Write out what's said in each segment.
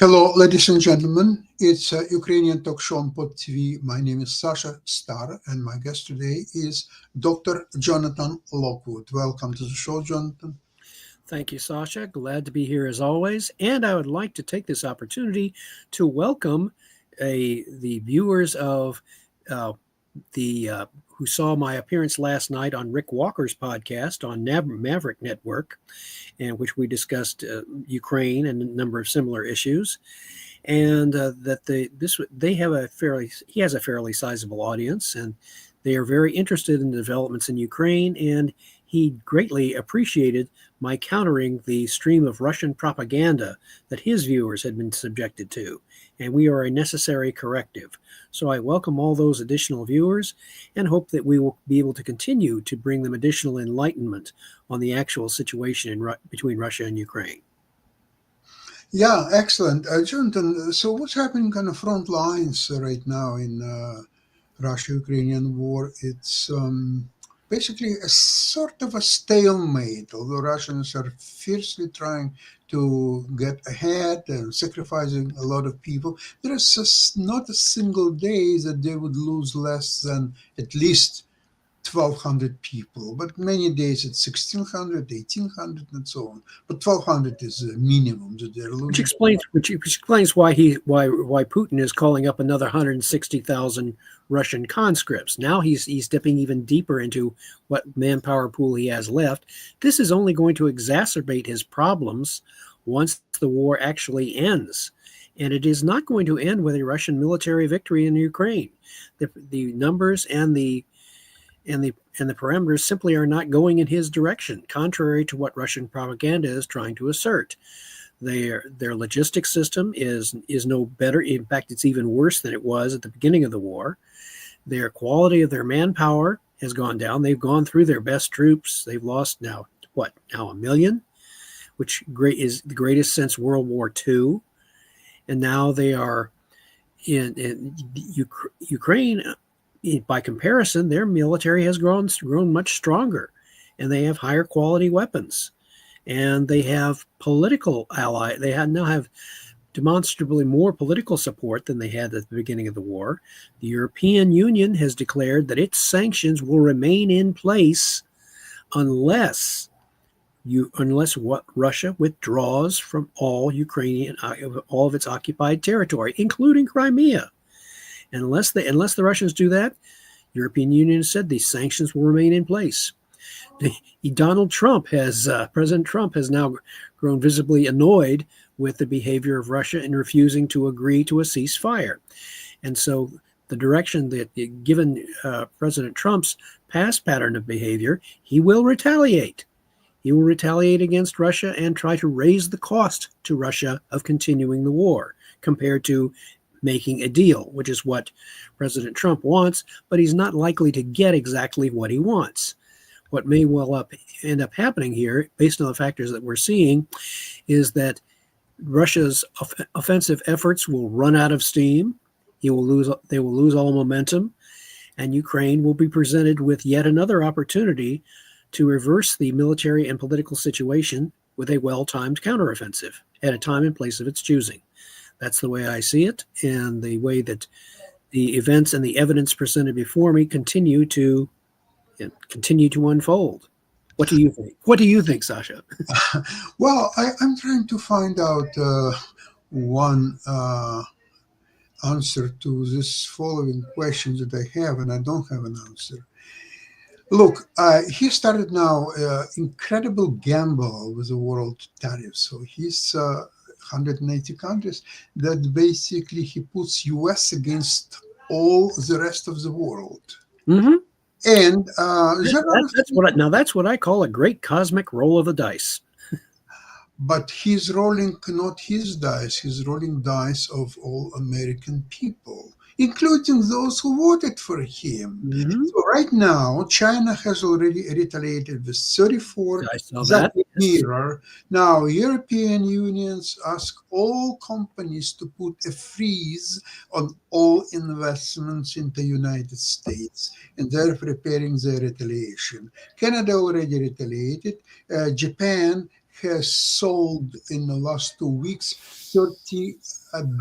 Hello, ladies and gentlemen. It's Ukrainian talk show on Pod TV. My name is Sasha Star, and my guest today is Dr. Jonathan Lockwood. Welcome to the show, Jonathan. Thank you, Sasha. Glad to be here as always. And I would like to take this opportunity to welcome the viewers of uh, the who saw my appearance last night on Rick Walker's podcast on Maverick Network, in which we discussed Ukraine and a number of similar issues. And that he has a fairly sizable audience, and they are very interested in the developments in Ukraine. And he greatly appreciated my countering the stream of Russian propaganda that his viewers had been subjected to, and we are a necessary corrective. So I welcome all those additional viewers and hope that we will be able to continue to bring them additional enlightenment on the actual situation between Russia and Ukraine. Yeah, excellent. Jonathan, so what's happening on the front lines right now in Russia-Ukrainian war? It's basically a sort of a stalemate, although Russians are fiercely trying to get ahead and sacrificing a lot of people. There is just not a single day that they would lose less than at least 1,200 people, but many days it's 1,600, 1,800, and so on. But 1,200 is the minimum that they're losing. Which explains why Putin is calling up another 160,000 Russian conscripts. Now he's dipping even deeper into what manpower pool he has left. This is only going to exacerbate his problems once the war actually ends. And it is not going to end with a Russian military victory in Ukraine. The numbers and the parameters simply are not going in his direction, contrary to what Russian propaganda is trying to assert. Their logistics system is no better. In fact, it's even worse than it was at the beginning of the war. Their quality of their manpower has gone down. They've gone through their best troops. They've lost now 1 million, which is the greatest since World War II. And now they are in Ukraine. By comparison, their military has grown much stronger, and they have higher quality weapons, and they have political allies. They now have demonstrably more political support than they had at the beginning of the war. The European Union has declared that its sanctions will remain in place unless Russia withdraws from all of its occupied territory, including Crimea. And unless the Russians do that, European Union has said these sanctions will remain in place. President Trump has now grown visibly annoyed with the behavior of Russia in refusing to agree to a ceasefire. And so the direction that, given President Trump's past pattern of behavior, he will retaliate. He will retaliate against Russia and try to raise the cost to Russia of continuing the war compared to making a deal, which is what President Trump wants, but he's not likely to get exactly what he wants. What may well end up happening here, based on the factors that we're seeing, is that Russia's offensive efforts will run out of steam. They will lose all momentum, and Ukraine will be presented with yet another opportunity to reverse the military and political situation with a well-timed counteroffensive at a time and place of its choosing. That's the way I see it, and the way that the events and the evidence presented before me continue to unfold. What do you think? What do you think, Sasha? Well, I'm trying to find out one answer to this following question that I have, and I don't have an answer. Look, he started now incredible gamble with the world tariffs. So he's 180 countries that basically he puts US against all the rest of the world. Mm-hmm. And that's what I call a great cosmic roll of the dice. But he's rolling not his dice, he's rolling dice of all American people, including those who voted for him. Mm-hmm. So right now, China has already retaliated with 34 that mirror. Now, European unions ask all companies to put a freeze on all investments in the United States, and they're preparing their retaliation. Canada already retaliated. Japan has sold in the last 2 weeks $30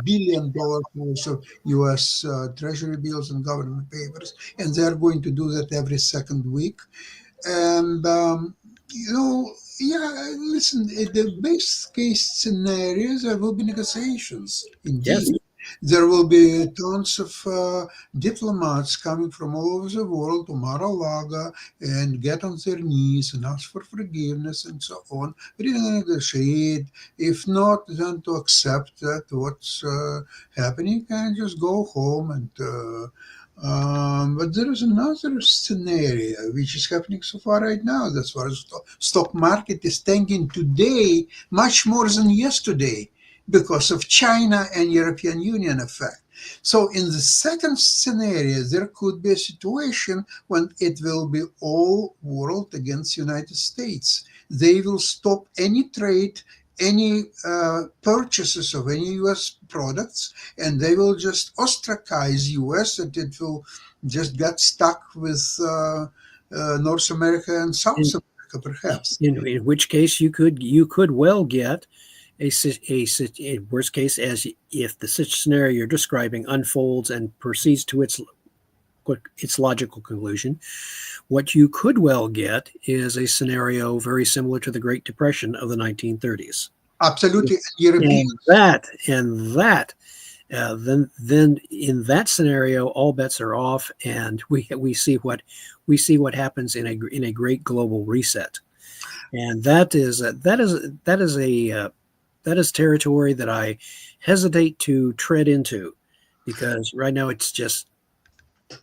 billion worth of U.S. Treasury bills and government papers, and they're going to do that every second week. And yeah, listen, the best case scenarios there will be negotiations. Yes. Indeed, there will be tons of diplomats coming from all over the world to Mar-a-Lago and get on their knees and ask for forgiveness and so on. Really negotiate. If not, then to accept that what's happening and just go home and. But there is another scenario which is happening so far right now. That's why the stock market is tanking today much more than yesterday because of China and European Union effect. So in the second scenario, there could be a situation when it will be all world against United States. They will stop any trade, any purchases of any U.S. products, and they will just ostracize U.S. and it will just get stuck with North America and South In, America, perhaps. in which case you could well get a worst case, as if the such scenario you're describing unfolds and proceeds to its logical conclusion. What you could well get is a scenario very similar to the Great Depression of the 1930s. Absolutely, European. Then in that scenario, all bets are off, and we see what happens in a great global reset, and that is territory that I hesitate to tread into, because right now it's just,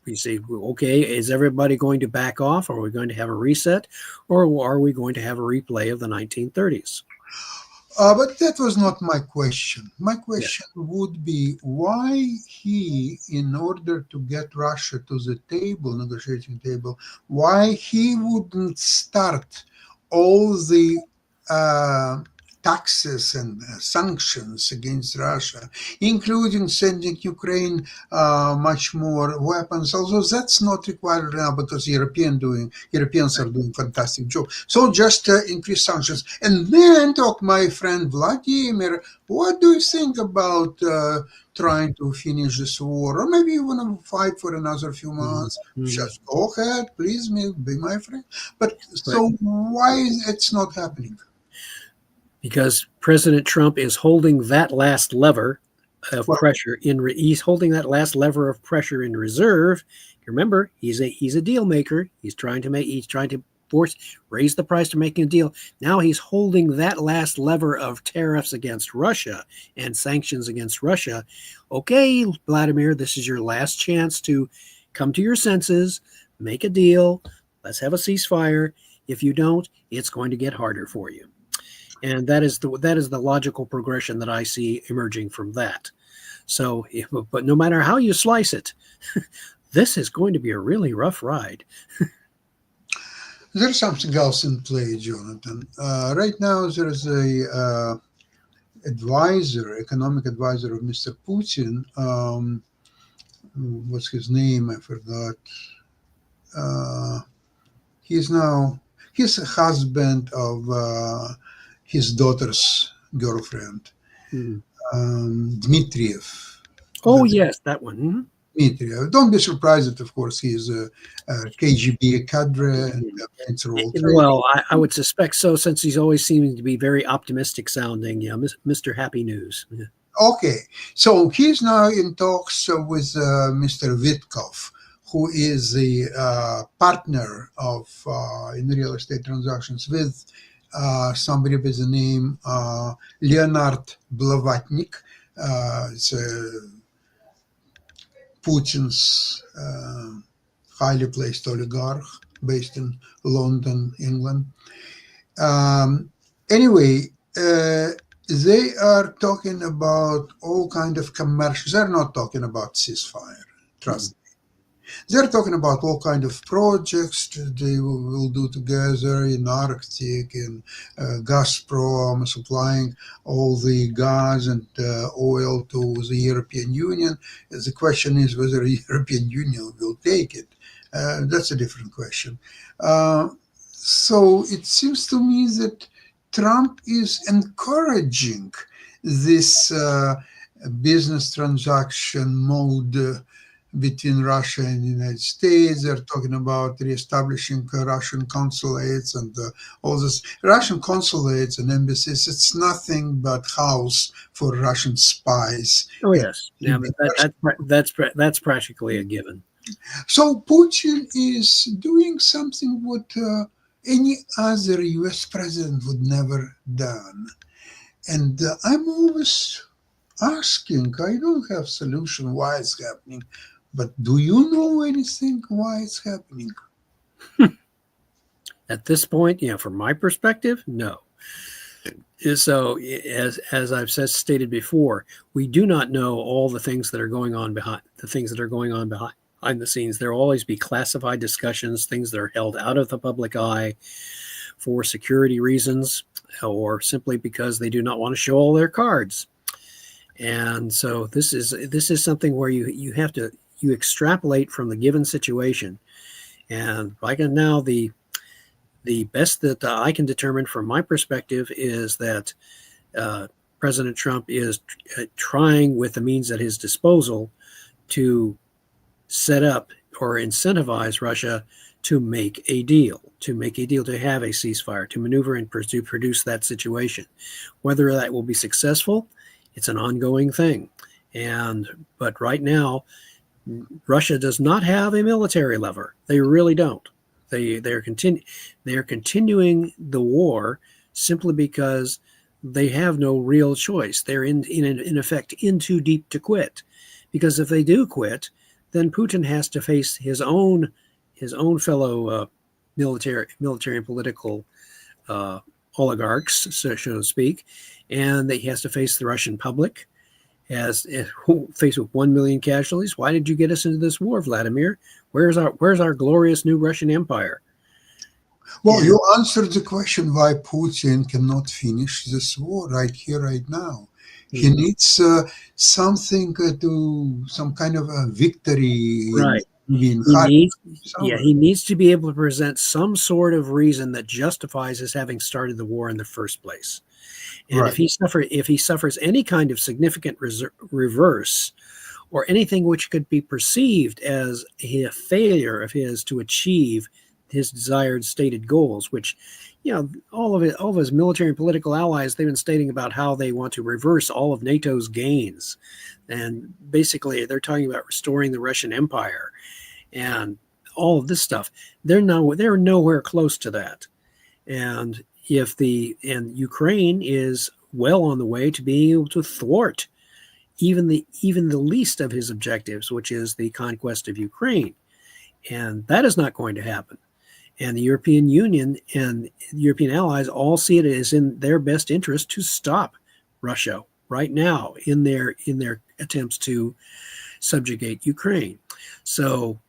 we say, okay, is everybody going to back off? Are we going to have a reset, or are we going to have a replay of the 1930s? But that was not my question. My question would be why he, in order to get Russia to the table, negotiating table, why he wouldn't start all the taxes and sanctions against Russia, including sending Ukraine much more weapons, although that's not required now because Europeans are doing fantastic job. So just increase sanctions. And then talk, my friend Vladimir, what do you think about trying to finish this war? Or maybe you want to fight for another few months. Just go ahead, please be my friend. But so why it's not happening? Because President Trump is holding that last lever of pressure he's holding that last lever of pressure in reserve. Remember, he's a deal maker. He's trying to raise the price to making a deal. Now he's holding that last lever of tariffs against Russia and sanctions against Russia. Okay, Vladimir, this is your last chance to come to your senses, make a deal. Let's have a ceasefire. If you don't, it's going to get harder for you. And that is the logical progression that I see emerging from that. So, but no matter how you slice it, this is going to be a really rough ride. There's something else in play, Jonathan. Right now, there is a economic advisor of Mr. Putin. What's his name? I forgot. He's a husband of his daughter's girlfriend, Dmitriev. Oh, yes, that one. Mm-hmm. Dmitriev. Don't be surprised that, of course, he's a KGB cadre. Well, I would suspect so, since he's always seeming to be very optimistic sounding. Yeah, Mr. Happy News. Yeah. Okay, so he's now in talks with Mr. Vitkov, who is the partner of in real estate transactions with somebody by the name Leonard Blavatnik. It's Putin's highly placed oligarch based in London, England. Anyway, they are talking about all kind of commercials. They're not talking about ceasefire, trust me. They're talking about all kind of projects they will do together in Arctic, in Gazprom, supplying all the gas and oil to the European Union. The question is whether the European Union will take it. That's a different question. So it seems to me that Trump is encouraging this business transaction mode between Russia and the United States. They're talking about reestablishing Russian consulates and all this. Russian consulates and embassies, it's nothing but house for Russian spies. Oh yes, yeah, but that's practically a given. So Putin is doing something what any other U.S. president would never done. And I'm always asking, I don't have solution why it's happening, but do you know anything why it's happening? At this point, from my perspective, no. So, as I've stated before, we do not know all the things that are going on behind the scenes. There will always be classified discussions, things that are held out of the public eye for security reasons, or simply because they do not want to show all their cards. And so this is something where you extrapolate from the given situation. And right now, the best that I can determine from my perspective is that President Trump is trying, with the means at his disposal, to set up or incentivize Russia to make a deal, to have a ceasefire, to maneuver and to produce that situation. Whether that will be successful, it's an ongoing thing. But right now, Russia does not have a military lever. They really don't. They're continuing the war simply because they have no real choice. They're in effect in too deep to quit, because if they do quit, then Putin has to face his own fellow military and political oligarchs, so to speak, and that he has to face the Russian public, as faced with 1 million casualties. Why did you get us into this war, Vladimir? Where's our glorious new Russian Empire? Well, you answered the question why Putin cannot finish this war right here, right now. He needs something some kind of a victory. Right. He needs to be able to present some sort of reason that justifies his having started the war in the first place. And right. if he suffers any kind of significant reverse, or anything which could be perceived as a failure of his to achieve his desired stated goals, which, all of his military and political allies, they've been stating about how they want to reverse all of NATO's gains. And basically they're talking about restoring the Russian Empire and all of this stuff. They're nowhere close to that. And Ukraine is well on the way to being able to thwart even the least of his objectives, which is the conquest of Ukraine. And that is not going to happen. And the European Union and European allies all see it as in their best interest to stop Russia right now in their attempts to subjugate Ukraine. So,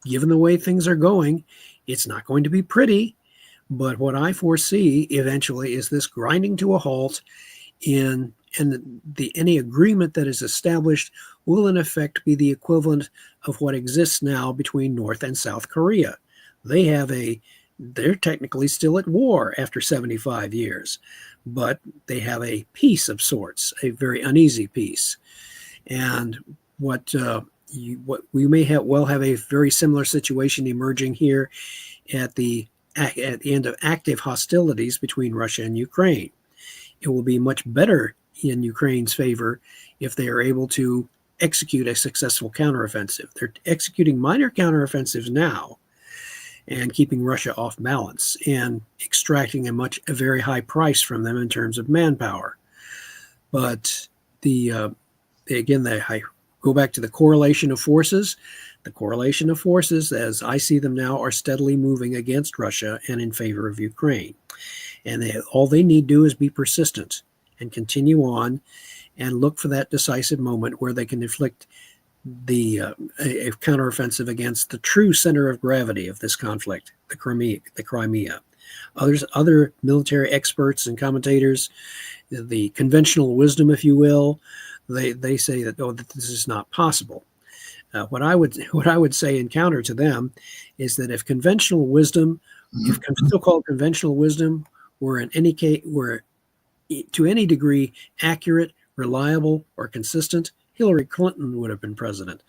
given the way things are going, it's not going to be pretty. But what I foresee eventually is this grinding to a halt, and any agreement that is established will in effect be the equivalent of what exists now between North and South Korea. They're technically still at war after 75 years, but they have a peace of sorts, a very uneasy peace. And what we may have a very similar situation emerging here at the end of active hostilities between Russia and Ukraine. It will be much better in Ukraine's favor if they are able to execute a successful counteroffensive. They're executing minor counteroffensives now and keeping Russia off balance and extracting a very high price from them in terms of manpower. But I go back to the correlation of forces. The correlation of forces, as I see them now, are steadily moving against Russia and in favor of Ukraine. And all they need to do is be persistent and continue on and look for that decisive moment where they can inflict a counteroffensive against the true center of gravity of this conflict, the Crimea. Other military experts and commentators, the conventional wisdom, if you will, they say that this is not possible. What I would say in counter to them is that if conventional wisdom, if so-called conventional wisdom were to any degree accurate, reliable, or consistent, Hillary Clinton would have been president,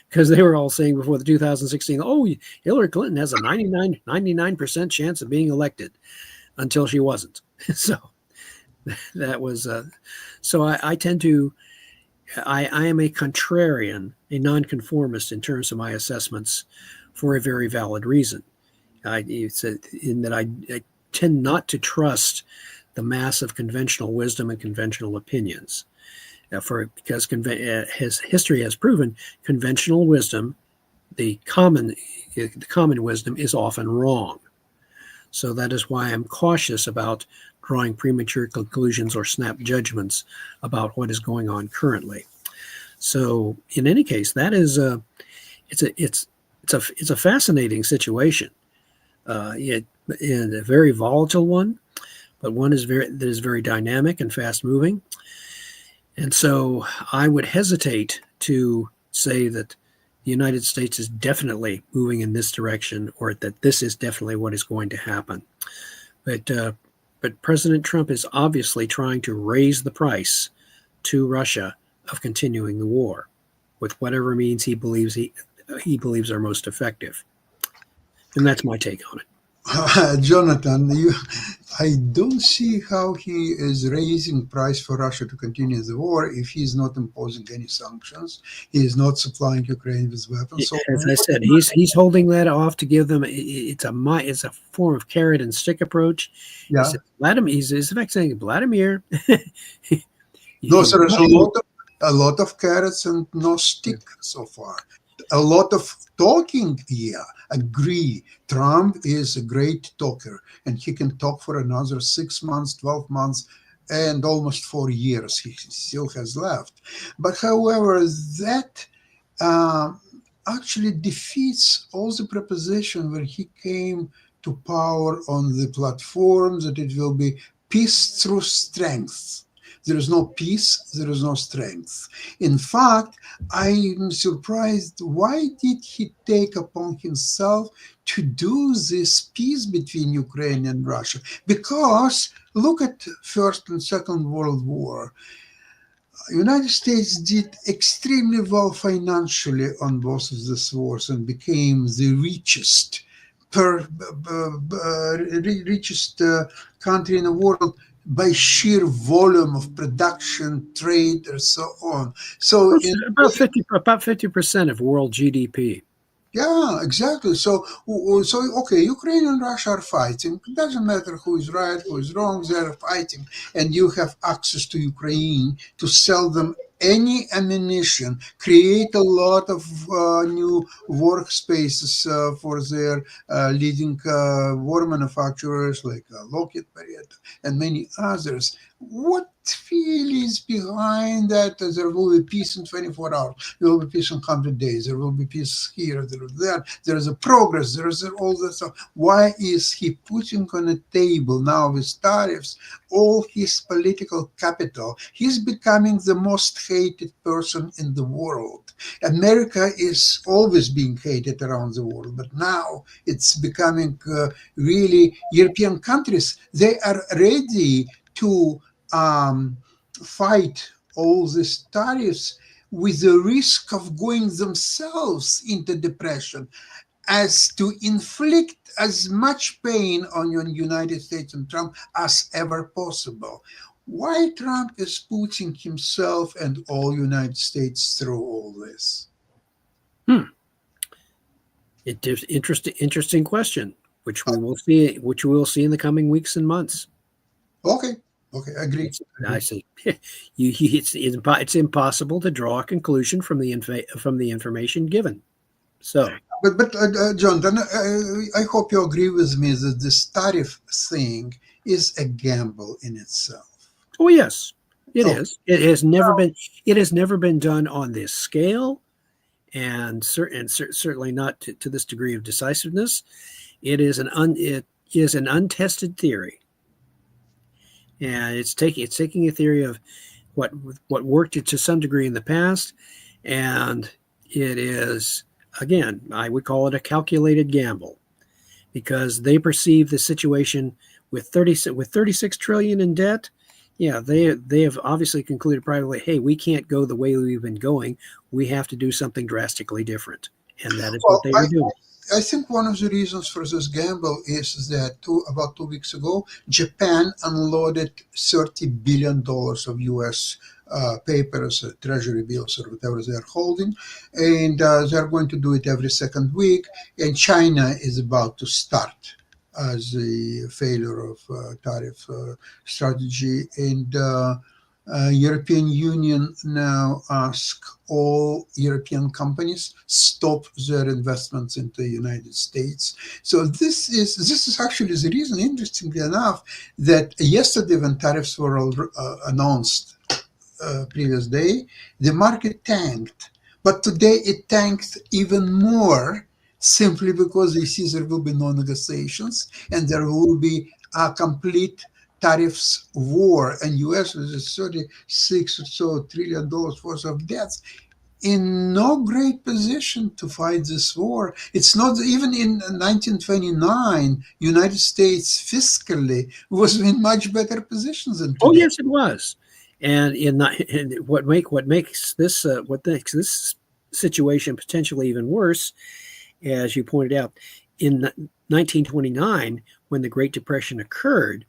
because they were all saying before the 2016, oh, Hillary Clinton has a 99% chance of being elected, until she wasn't. So that was, so I tend to, I am a contrarian, a nonconformist in terms of my assessments for a very valid reason. In that I tend not to trust the mass of conventional wisdom and conventional opinions. Because history has proven conventional wisdom, the common wisdom, is often wrong. So that is why I'm cautious about drawing premature conclusions or snap judgments about what is going on currently. So in any case, that is it's a fascinating situation. It is a very volatile one, but one that is very dynamic and fast moving. And so I would hesitate to say that the United States is definitely moving in this direction, or that this is definitely what is going to happen. But President Trump is obviously trying to raise the price to Russia of continuing the war with whatever means he believes are most effective. And that's my take on it. Jonathan, I don't see how he is raising price for Russia to continue the war if he's not imposing any sanctions. He is not supplying Ukraine with weapons. So as I said, he's holding that off to give them. It's a form of carrot and stick approach. Yeah. He's in fact saying, Vladimir. No, so there's a lot of carrots and no stick so far. A lot of talking, agree. Trump is a great talker, and he can talk for another 6 months, 12 months, and almost 4 years he still has left. But however, that actually defeats all the proposition when he came to power on the platform that it will be peace through strength. There is no peace, there is no strength. In fact, I'm surprised, why did he take upon himself to do this peace between Ukraine and Russia? Because look at First and Second World War. United States did extremely well financially on both of these wars and became the richest country in the world by sheer volume of production, trade, and so on. So about 50% of world GDP. Yeah, exactly. So okay, Ukraine and Russia are fighting. It doesn't matter who is right, who is wrong. They are fighting, and you have access to Ukraine to sell them any ammunition, create a lot of new workspaces for their leading war manufacturers like Lockheed Martin and many others. What really is behind that? There will be peace in 24 hours. There will be peace in 100 days. There will be peace here, there is there. There is a progress. There is all that stuff. Why is he putting on a table now with tariffs all his political capital? He's becoming the most hated person in the world. America is always being hated around the world, but now it's becoming really European countries. They are ready to fight all these tariffs with the risk of going themselves into depression, as to inflict as much pain on the United States and Trump as ever possible. Why Trump is putting himself and all United States through all this? Interesting question, which we will see in the coming weeks and months. Okay, agree. I see. It's impossible to draw a conclusion from the information given. So, but Jonathan, I hope you agree with me that this tariff thing is a gamble in itself. Oh yes, it is. It has never been done on this scale, and certainly not to this degree of decisiveness. It is an untested theory. And it's taking a theory of what worked to some degree in the past, and it is, again, I would call it a calculated gamble, because they perceive the situation with 36 trillion in debt. Yeah, they have obviously concluded privately, hey, we can't go the way we've been going. We have to do something drastically different, and that is what Well, they were doing. I think one of the reasons for this gamble is that about 2 weeks ago, Japan unloaded $30 billion of U.S. Papers, treasury bills, or whatever they're holding, and they're going to do it every second week. And China is about to start as the failure of tariff strategy, and European Union now ask all European companies stop their investments into the United States. So this is actually the reason, interestingly enough, that yesterday when tariffs were announced previous day, the market tanked. But today it tanked even more simply because they see there will be no negotiations and there will be a complete tariffs war, and US with its 36 or so trillion dollars worth of debts in no great position to fight this war. It's not even in 1929, United States fiscally was in much better positions than Oh today. yes, it was. And what makes this situation potentially even worse, as you pointed out, in 1929, when the Great Depression occurred,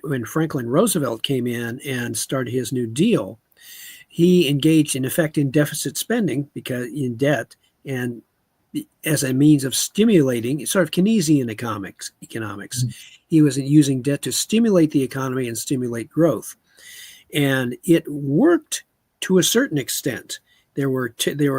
when Franklin Roosevelt came in and started his New Deal, he engaged in effect in deficit spending because in debt, and as a means of stimulating sort of Keynesian economics. Mm. He was using debt to stimulate the economy and stimulate growth, and it worked to a certain extent. It was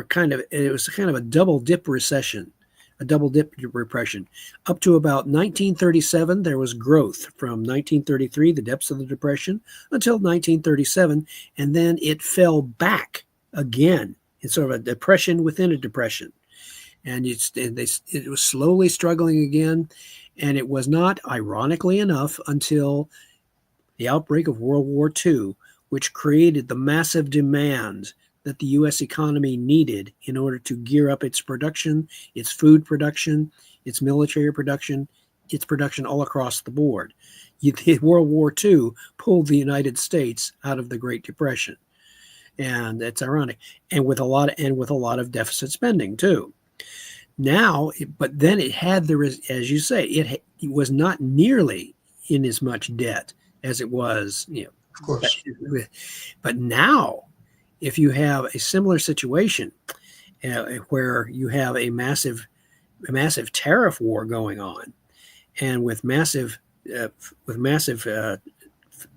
kind of a double dip recession, a double dip depression. Up to about 1937, there was growth from 1933, the depths of the depression, until 1937, and then it fell back again. It's sort of a depression within a depression, and it was slowly struggling again, and it was not, ironically enough, until the outbreak of World War II, which created the massive demand that the U.S. economy needed in order to gear up its production, its food production, its military production, its production all across the board. World War II pulled the United States out of the Great Depression, and it's ironic, and with a lot of deficit spending too. Now, but then it had as you say, it was not nearly in as much debt as it was, Of course. but now, if you have a similar situation where you have a massive tariff war going on, and with massive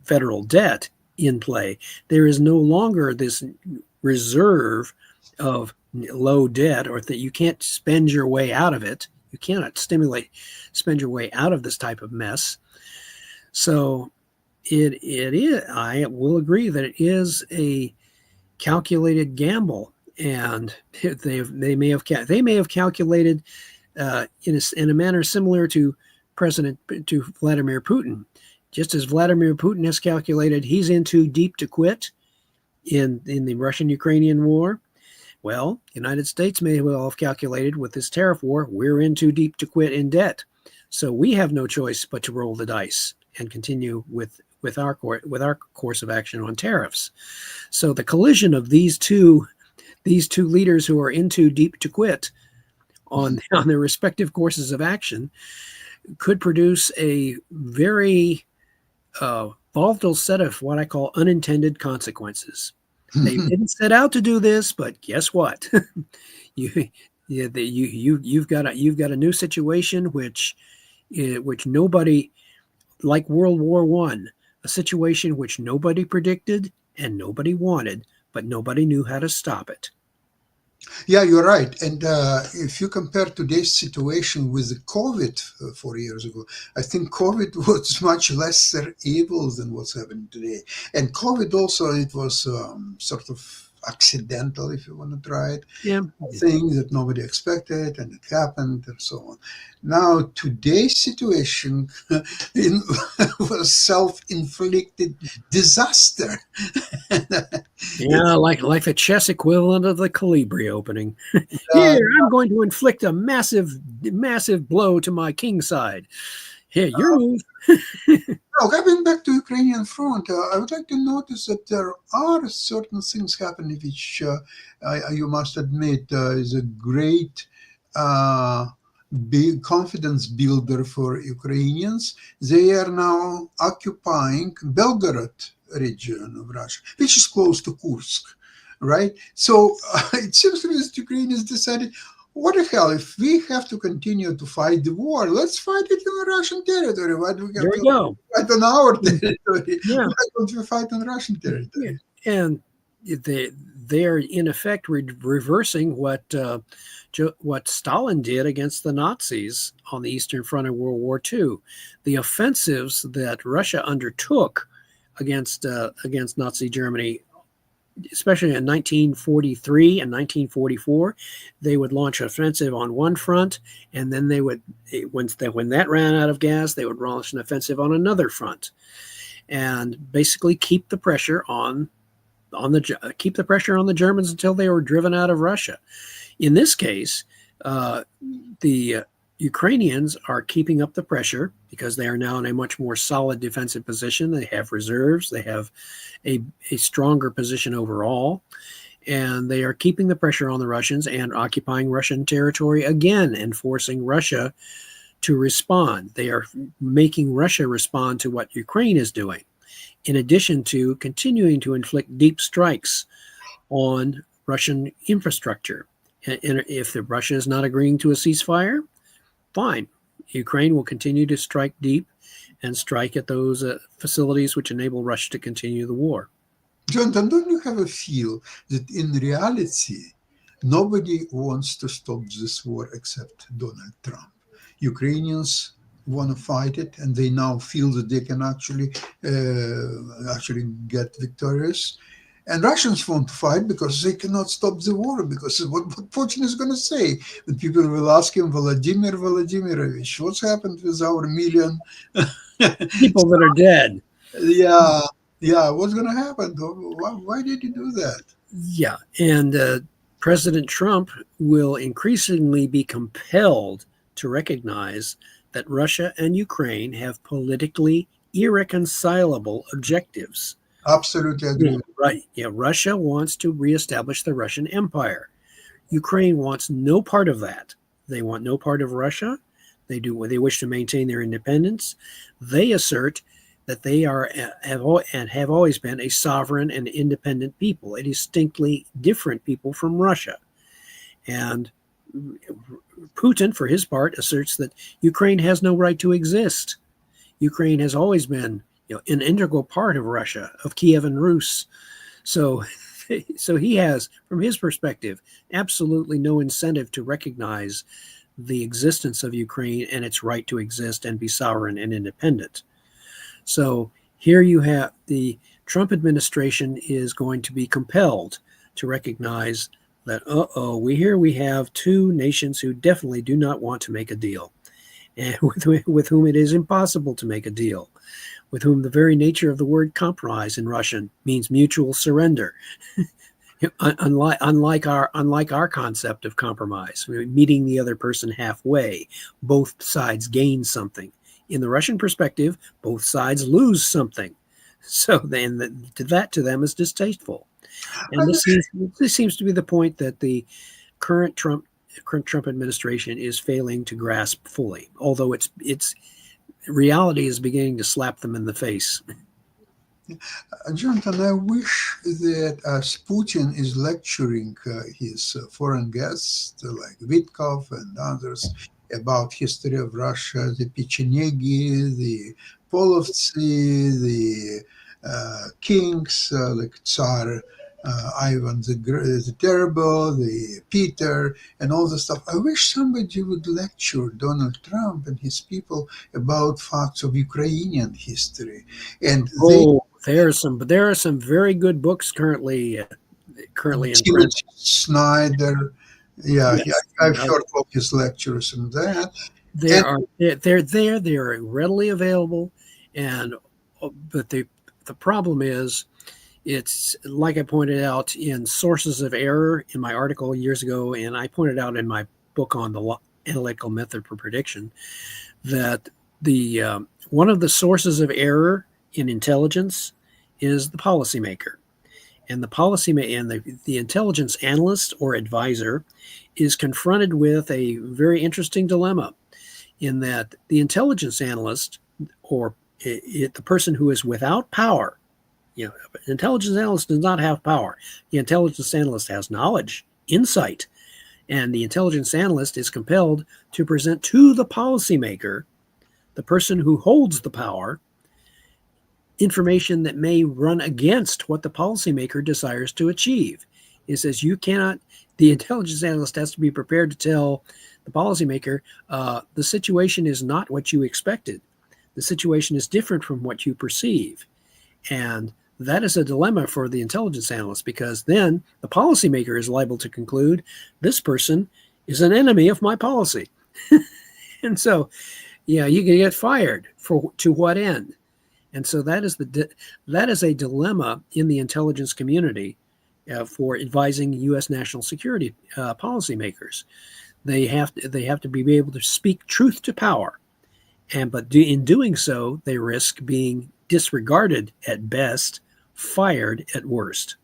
federal debt in play, there is no longer this reserve of low debt, or that you can't spend your way out of it. You cannot spend your way out of this type of mess. So it is. I will agree that it is a calculated gamble, and they may have calculated in a manner similar to Vladimir Putin, just as Vladimir Putin has calculated he's in too deep to quit in the Russian-Ukrainian war. Well, the United States may well have calculated with this tariff war, we're in too deep to quit in debt, so we have no choice but to roll the dice and continue with our course of action on tariffs. So the collision of these two leaders who are in too deep to quit on their respective courses of action could produce a very volatile set of what I call unintended consequences. They didn't set out to do this, but guess what? You've got a new situation which nobody, like World War I, a situation which nobody predicted and nobody wanted, but nobody knew how to stop it. Yeah, you're right. And if you compare today's situation with the COVID 4 years ago, I think COVID was much lesser evil than what's happening today. And COVID also, it was sort of accidental, if you want to try it, Yeah. thing that nobody expected, and it happened, and so on. Now, today's situation was self-inflicted disaster. Yeah, like the chess equivalent of the Calibri opening. Here, I'm going to inflict a massive blow to my king side. Here, your move. Now, coming back to Ukrainian front, I would like to notice that there are certain things happening which you must admit is a great uh, big confidence builder for Ukrainians. They are now occupying Belgorod region of Russia, which is close to Kursk, right? So it seems to me that Ukrainians decided, what the hell, if we have to continue to fight the war, let's fight it in Russian territory. Why do we have There to you go. fight on our territory? Yeah. Why don't we fight on Russian territory? And they're in effect reversing what Stalin did against the Nazis on the Eastern Front of World War II. The offensives that Russia undertook against Nazi Germany, especially in 1943 and 1944, they would launch an offensive on one front, and then they would, when that ran out of gas, they would launch an offensive on another front, and basically keep the pressure on the Germans until they were driven out of Russia. In this case, the Ukrainians are keeping up the pressure because they are now in a much more solid defensive position. They have reserves. They have a stronger position overall. And they are keeping the pressure on the Russians and occupying Russian territory again and forcing Russia to respond. They are making Russia respond to what Ukraine is doing, in addition to continuing to inflict deep strikes on Russian infrastructure. And if Russia is not agreeing to a ceasefire, fine. Ukraine will continue to strike deep and strike at those facilities which enable Russia to continue the war. Jonathan, don't you have a feel that in reality, nobody wants to stop this war except Donald Trump? Ukrainians want to fight it, and they now feel that they can actually get victorious. And Russians want to fight because they cannot stop the war, because what Putin is going to say. But people will ask him, Vladimir Vladimirovich, what's happened with our million people that are dead? Yeah, what's going to happen? Why did you do that? Yeah, and President Trump will increasingly be compelled to recognize that Russia and Ukraine have politically irreconcilable objectives. Absolutely agree. Right. Yeah, Russia wants to reestablish the Russian Empire. Ukraine wants no part of that. They want no part of Russia. They wish to maintain their independence. They assert that they have always been a sovereign and independent people, a distinctly different people from Russia. And Putin, for his part, asserts that Ukraine has no right to exist. Ukraine has always been an integral part of Russia, of Kievan Rus. So he has, from his perspective, absolutely no incentive to recognize the existence of Ukraine and its right to exist and be sovereign and independent. So here you have the Trump administration is going to be compelled to recognize that, we have two nations who definitely do not want to make a deal, and with whom it is impossible to make a deal, with whom the very nature of the word compromise in Russian means mutual surrender. unlike our concept of compromise, meeting the other person halfway, both sides gain something. In the Russian perspective, both sides lose something. So then that to them is distasteful. And this seems to be the point that the current Trump administration is failing to grasp fully, although its reality is beginning to slap them in the face. Jonathan, I wish that as Putin is lecturing his foreign guests like Witkov and others about history of Russia, the Pechenegi, the Polovtsy, the kings like Tsar Ivan the Terrible, the Peter, and all the stuff. I wish somebody would lecture Donald Trump and his people about facts of Ukrainian history. And there are some very good books currently in print. Snyder, yeah, Yes. I've heard of his lectures and that. They're readily available, but the problem is, it's like I pointed out in Sources of Error in my article years ago, and I pointed out in my book on the analytical method for prediction, that the one of the sources of error in intelligence is the policymaker, and the intelligence analyst or advisor is confronted with a very interesting dilemma, in that the intelligence analyst, or the person who is without power, an intelligence analyst does not have power. The intelligence analyst has knowledge, insight, and the intelligence analyst is compelled to present to the policymaker, the person who holds the power, information that may run against what the policymaker desires to achieve. It says the intelligence analyst has to be prepared to tell the policymaker, the situation is not what you expected. The situation is different from what you perceive. And that is a dilemma for the intelligence analyst, because then the policymaker is liable to conclude this person is an enemy of my policy. And so, you can get fired to what end? And so that is a dilemma in the intelligence community for advising U.S. national security policymakers. They have to be able to speak truth to power, but in doing so, they risk being disregarded at best, fired at worst.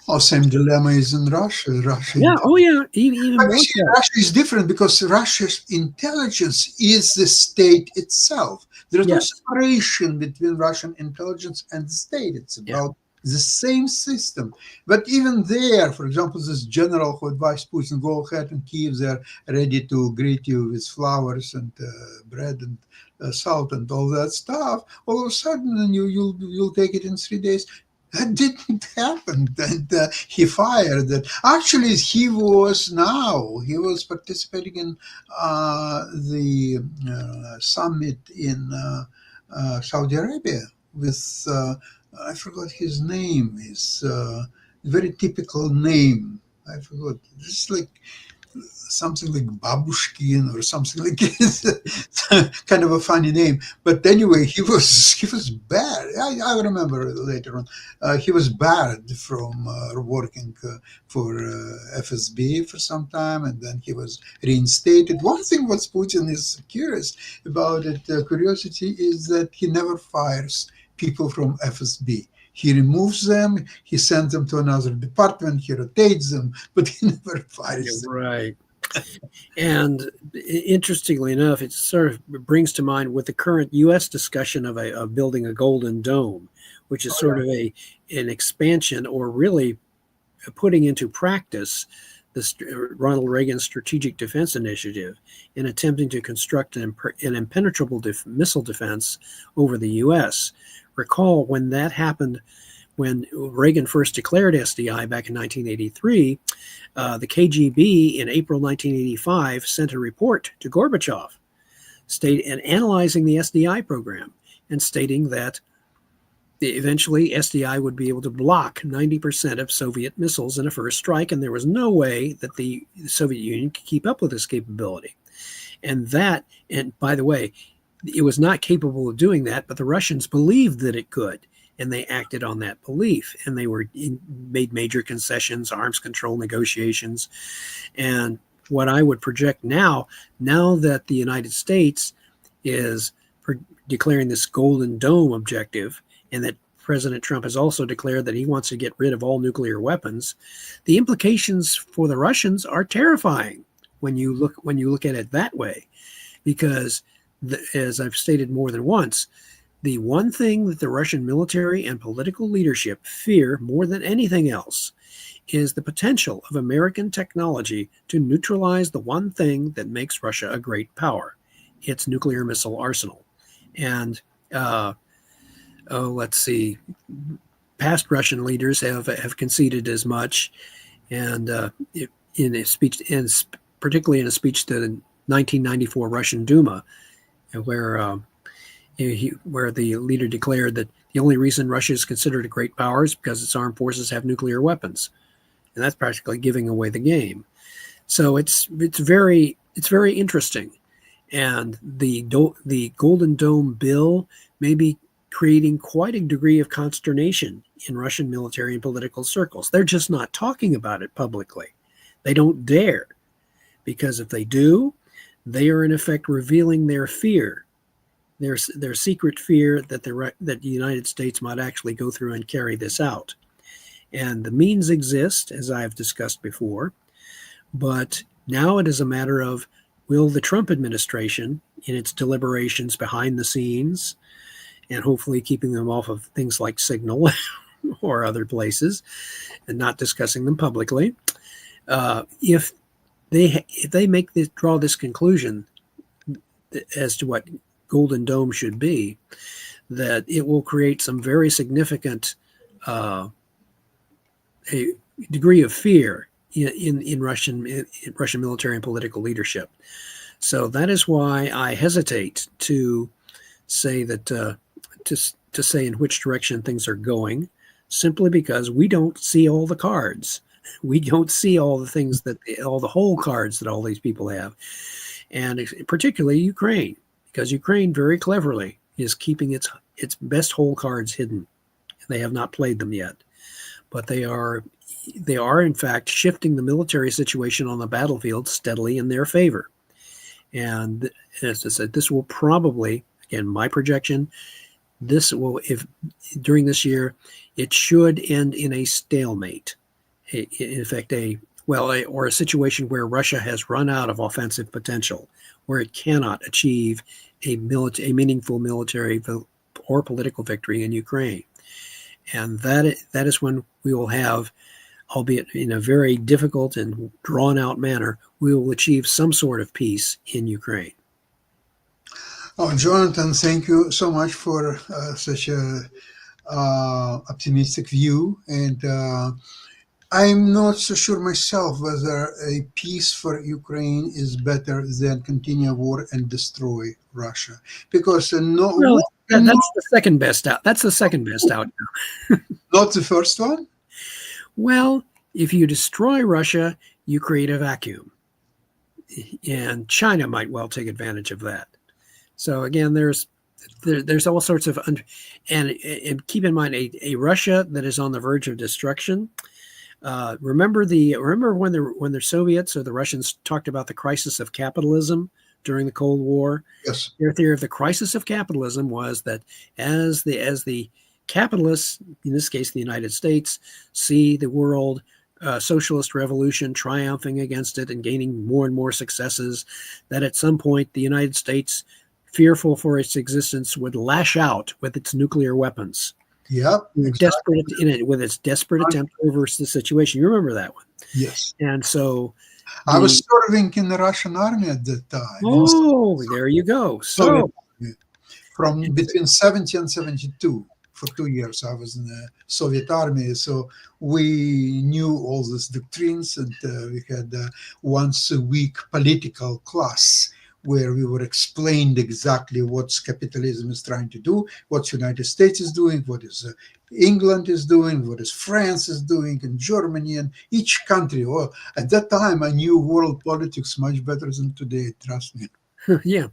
Well, same dilemma is in Russia. Even But more you see, so. Russia is different because Russia's intelligence is the state itself. There is no Yes. separation between Russian intelligence and the state. It's Yeah. about the same system. But even there, for example, this general who advised Putin, go ahead and Kyiv, they're ready to greet you with flowers and bread and salt and all that stuff. All of a sudden, you'll take it in 3 days. That didn't happen, and he fired it. Actually, he was participating in the summit in Saudi Arabia with I forgot his name. His very typical name. I forgot. This is like something like Babushkin or something like this. Kind of a funny name. But anyway, he was bad. I remember later on. He was barred from working for FSB for some time, and then he was reinstated. One thing what Putin is curious about curiosity is that he never fires people from FSB. He removes them, he sends them to another department, he rotates them, but he never fires them. Right. And interestingly enough, it sort of brings to mind with the current U.S. discussion of building a Golden Dome, which is sort of an expansion, or really putting into practice Ronald Reagan's Strategic Defense Initiative in attempting to construct an impenetrable missile defense over the U.S. Recall when that happened, when Reagan first declared SDI back in 1983, the KGB in April 1985 sent a report to Gorbachev analyzing the SDI program and stating that eventually SDI would be able to block 90% of Soviet missiles in a first strike, and there was no way that the Soviet Union could keep up with this capability. And by the way, it was not capable of doing that, but the Russians believed that it could. And they acted on that belief, and they made major concessions, arms control negotiations. And what I would project now that the United States is declaring this Golden Dome objective, and that President Trump has also declared that he wants to get rid of all nuclear weapons, the implications for the Russians are terrifying when you look at it that way, because as I've stated more than once, the one thing that the Russian military and political leadership fear more than anything else is the potential of American technology to neutralize the one thing that makes Russia a great power, its nuclear missile arsenal. And let's see, past Russian leaders have conceded as much, and in a speech, particularly in a speech to the 1994 Russian Duma, where the leader declared that the only reason Russia is considered a great power is because its armed forces have nuclear weapons, and that's practically giving away the game. So it's very interesting, and the Golden Dome bill may be creating quite a degree of consternation in Russian military and political circles. They're just not talking about it publicly. They don't dare, because if they do, they are in effect revealing their fear there's secret fear that that the United States might actually go through and carry this out. And the means exist, as I've discussed before, but now it is a matter of, will the Trump administration, in its deliberations behind the scenes, and hopefully keeping them off of things like Signal or other places and not discussing them publicly, if they make this, draw this conclusion as to what Golden Dome should be, that it will create some very significant a degree of fear in Russian military and political leadership. So that is why I hesitate to say that to say in which direction things are going, simply because we don't see all the cards. We don't see all the things all the whole cards that all these people have, and particularly Ukraine, because Ukraine very cleverly is keeping its best whole cards hidden. They have not played them yet, but they are in fact shifting the military situation on the battlefield steadily in their favor. And as I said, this will probably, again, my projection, this will, if during this year, it should end in a stalemate. In effect, or a situation where Russia has run out of offensive potential, where it cannot achieve a meaningful military or political victory in Ukraine. And that is when we will have, albeit in a very difficult and drawn-out manner, we will achieve some sort of peace in Ukraine. Oh, Jonathan, thank you so much for such a optimistic view. And I'm not so sure myself whether a peace for Ukraine is better than continue war and destroy Russia, because that's the second best out. That's the second best outcome. Not the first one. Well, if you destroy Russia, you create a vacuum, and China might well take advantage of that. So again, there's all sorts of and keep in mind a Russia that is on the verge of destruction. Remember when the Soviets or the Russians talked about the crisis of capitalism during the Cold War? Yes. Their theory of the crisis of capitalism was that as the capitalists, in this case the United States, see the world socialist revolution triumphing against it and gaining more and more successes, that at some point the United States, fearful for its existence, would lash out with its nuclear weapons. Yep. Exactly. With its desperate attempt to reverse the situation. You remember that one? Yes. And so I was serving in the Russian army at that time. Oh, there you go. So from between 70 and 72, for 2 years, I was in the Soviet army. So we knew all these doctrines, and we had once a week political class where we were explained exactly what capitalism is trying to do, what the United States is doing, what is England is doing, what is France is doing, and Germany, and each country. Well, at that time, I knew world politics much better than today, trust me. Yeah.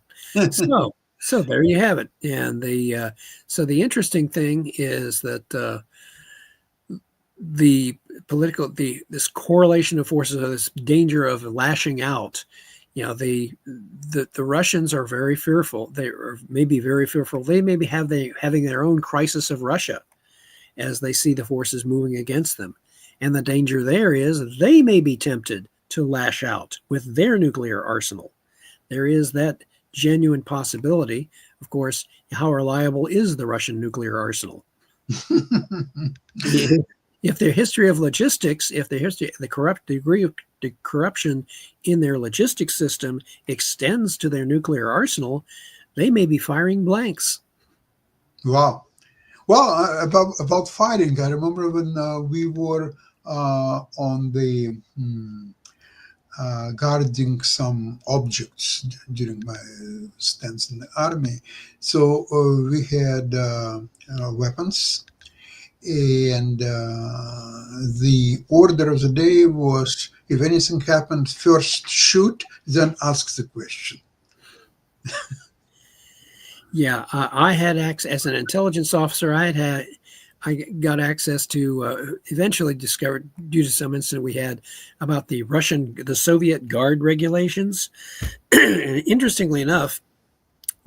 So there you have it. And so the interesting thing is that this correlation of forces, or this danger of lashing out, the Russians are very fearful. They may be very fearful. They may be having their own crisis of Russia as they see the forces moving against them. And the danger there is they may be tempted to lash out with their nuclear arsenal. There is that genuine possibility. Of course, how reliable is the Russian nuclear arsenal? If their history of logistics, the degree of the corruption in their logistics system extends to their nuclear arsenal, they may be firing blanks. Wow. Well, about fighting, I remember when we were on the guarding some objects during my stance in the army. So we had weapons. And the order of the day was, if anything happened, first shoot, then ask the question. Yeah, I had access as an intelligence officer. I got access to, eventually discovered, due to some incident we had, about the Soviet Guard regulations. And interestingly enough,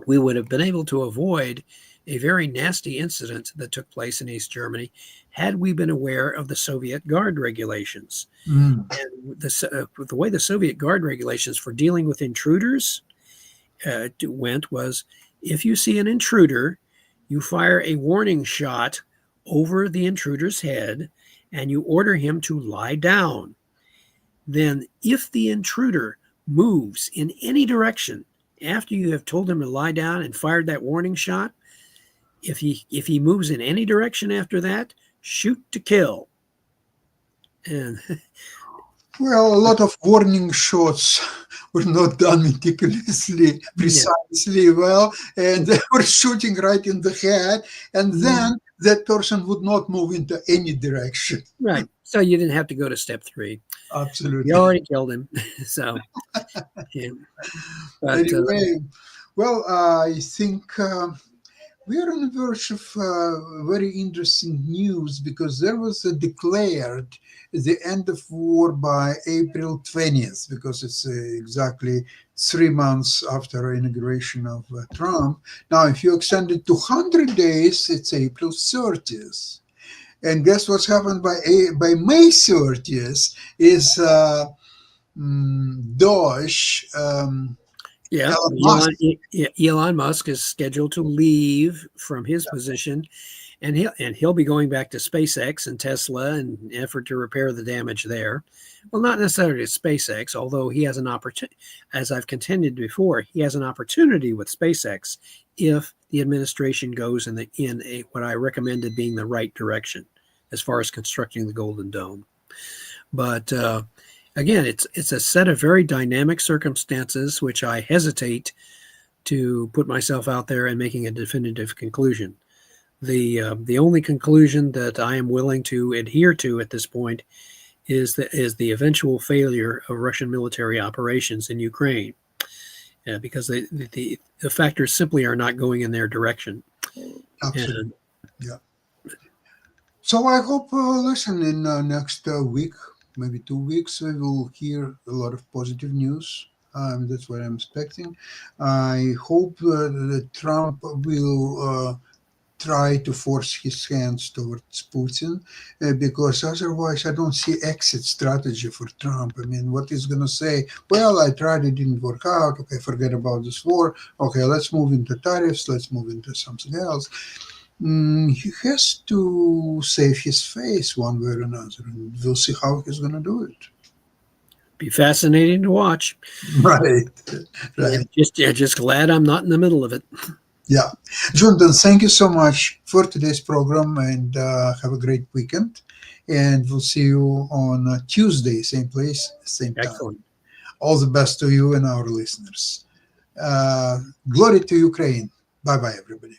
we would have been able to avoid a very nasty incident that took place in East Germany had we been aware of the Soviet Guard regulations. Mm. And the way the Soviet Guard regulations for dealing with intruders went was, if you see an intruder, you fire a warning shot over the intruder's head and you order him to lie down. Then if the intruder moves in any direction after you have told him to lie down and fired that warning shot, if he moves in any direction after that, shoot to kill. And Well, a lot of warning shots were not done meticulously, precisely well, and they were shooting right in the head, and then that person would not move into any direction. Right. So you didn't have to go to step 3. Absolutely. You already killed him. So, yeah. But, anyway, well, I think we are on the verge of very interesting news, because there was declared the end of war by April 20th, because it's exactly 3 months after inauguration of Trump. Now, if you extend it to 100 days, it's April 30th. And guess what's happened by May 30th is Doge. yeah, Elon Musk is scheduled to leave from his position, and he'll be going back to SpaceX and Tesla in an effort to repair the damage there. Well, not necessarily to SpaceX, although he has an opportunity, as I've contended before, he has an opportunity with SpaceX if the administration goes in what I recommended being the right direction as far as constructing the Golden Dome. But again, it's a set of very dynamic circumstances which I hesitate to put myself out there and making a definitive conclusion. The only conclusion that I am willing to adhere to at this point is the eventual failure of Russian military operations in Ukraine, because the factors simply are not going in their direction. Absolutely. Yeah. So I hope, listen, in next week, maybe 2 weeks, we will hear a lot of positive news. That's what I'm expecting. I hope that Trump will try to force his hands towards Putin, because otherwise I don't see exit strategy for Trump. I mean, what he's going to say, well, I tried, it didn't work out. Okay, forget about this war. Okay, let's move into tariffs. Let's move into something else. He has to save his face one way or another, and we'll see how he's going to do it. Be fascinating to watch. Right. Just glad I'm not in the middle of it. Yeah. Jonathan, thank you so much for today's program, and have a great weekend. And we'll see you on Tuesday, same place, same time. Excellent. All the best to you and our listeners. Glory to Ukraine. Bye-bye, everybody.